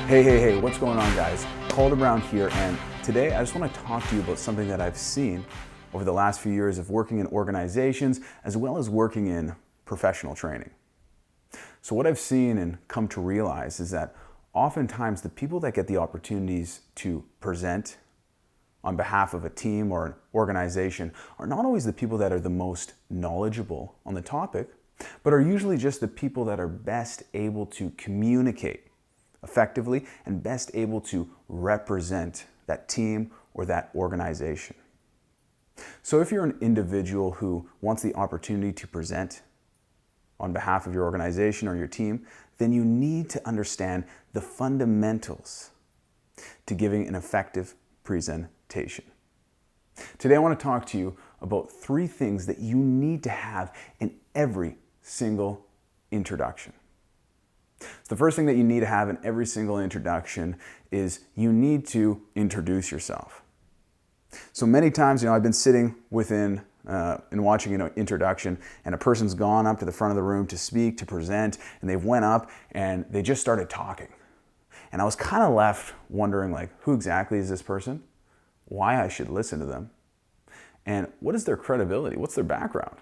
Hey, what's going on, guys? Calder Brown here, and today I just want to talk to you about something that I've seen over the last few years of working in organizations as well as working in professional training. So what I've seen and come to realize is that oftentimes the people that get the opportunities to present on behalf of a team or an organization are not always the people that are the most knowledgeable on the topic, but are usually just the people that are best able to communicate effectively and best able to represent that team or that organization. So if you're an individual who wants the opportunity to present on behalf of your organization or your team, then you need to understand the fundamentals to giving an effective presentation. Today I want to talk to you about 3 things that you need to have in every single introduction. So the first thing that you need to have in every single introduction is you need to introduce yourself. So many times, I've been sitting within and watching an introduction, and a person's gone up to the front of the room to speak, to present, and they went up and they just started talking. And I was kind of left wondering, who exactly is this person? Why I should listen to them? And what is their credibility? What's their background?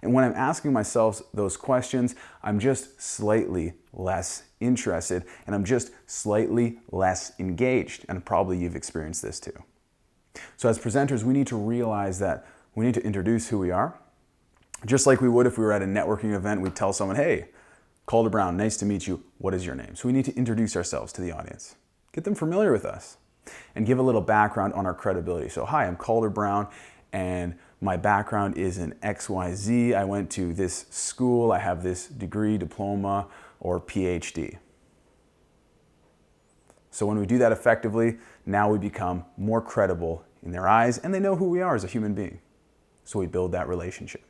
And when I'm asking myself those questions, I'm just slightly less interested and I'm just slightly less engaged. And probably you've experienced this too. So as presenters, we need to realize that we need to introduce who we are. Just like we would if we were at a networking event, we'd tell someone, hey, Calder Brown, nice to meet you. What is your name? So we need to introduce ourselves to the audience. Get them familiar with us and give a little background on our credibility. So hi, I'm Calder Brown and my background is in XYZ. I went to this school. I have this degree, diploma, or PhD. So when we do that effectively, now we become more credible in their eyes and they know who we are as a human being. So we build that relationship.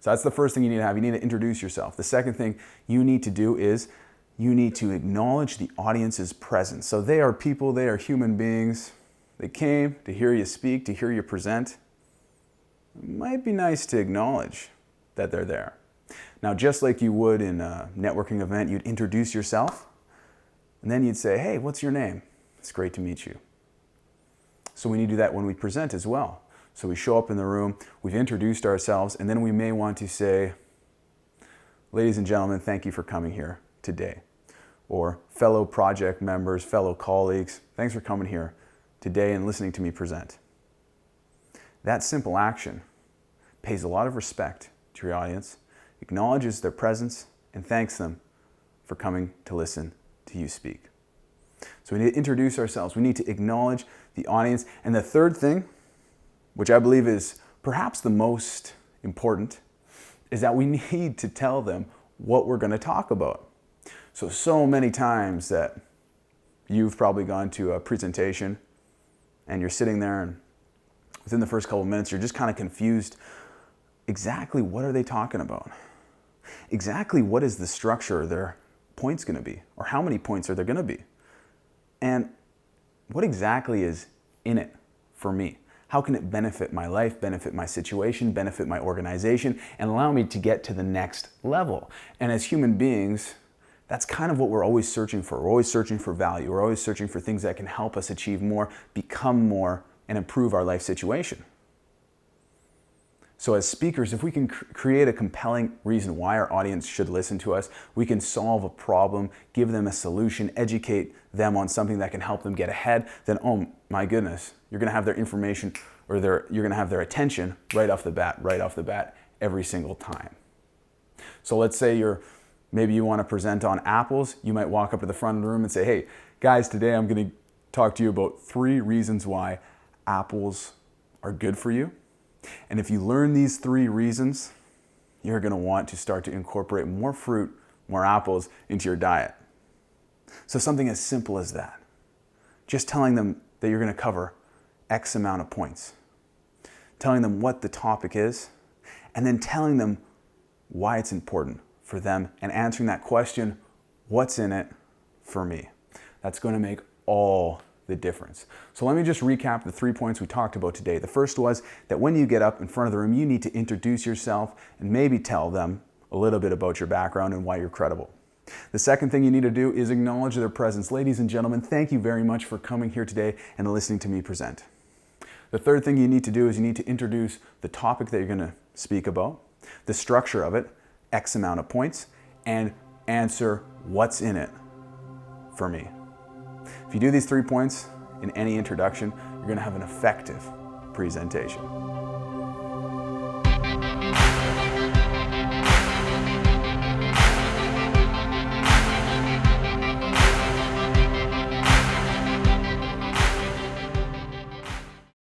So that's the first thing you need to have. You need to introduce yourself. The second thing you need to do is you need to acknowledge the audience's presence. So they are people, they are human beings. They came to hear you speak, to hear you present. It might be nice to acknowledge that they're there. Now, just like you would in a networking event, you'd introduce yourself, and then you'd say, hey, what's your name? It's great to meet you. So we need to do that when we present as well. So we show up in the room, we've introduced ourselves, and then we may want to say, ladies and gentlemen, thank you for coming here today. Or fellow project members, fellow colleagues, thanks for coming here today and listening to me present. That simple action pays a lot of respect to your audience, acknowledges their presence, and thanks them for coming to listen to you speak. So we need to introduce ourselves. We need to acknowledge the audience. And the third thing, which I believe is perhaps the most important, is that we need to tell them what we're going to talk about. So many times that you've probably gone to a presentation and you're sitting there and within the first couple of minutes, you're just kind of confused. Exactly what are they talking about? Exactly what is the structure of their points going to be? Or how many points are there going to be? And what exactly is in it for me? How can it benefit my life, benefit my situation, benefit my organization, and allow me to get to the next level? And as human beings, that's kind of what we're always searching for. We're always searching for value. We're always searching for things that can help us achieve more, become more, and improve our life situation. So as speakers, if we can create a compelling reason why our audience should listen to us, we can solve a problem, give them a solution, educate them on something that can help them get ahead, then oh my goodness, you're going to have their information or you're going to have their attention right off the bat, every single time. So let's say maybe you want to present on apples. You might walk up to the front of the room and say, hey guys, today I'm going to talk to you about 3 reasons why apples are good for you. And if you learn these 3 reasons, you're going to want to start to incorporate more fruit, more apples into your diet. So something as simple as that. Just telling them that you're going to cover X amount of points. Telling them what the topic is, and then telling them why it's important for them and answering that question, what's in it for me? That's going to make all the difference. So let me just recap the 3 points we talked about today. The first was that when you get up in front of the room, you need to introduce yourself and maybe tell them a little bit about your background and why you're credible. The second thing you need to do is acknowledge their presence. Ladies and gentlemen, thank you very much for coming here today and listening to me present. The third thing you need to do is you need to introduce the topic that you're going to speak about, the structure of it, X amount of points, and answer what's in it for me. If you do these 3 points in any introduction, you're going to have an effective presentation.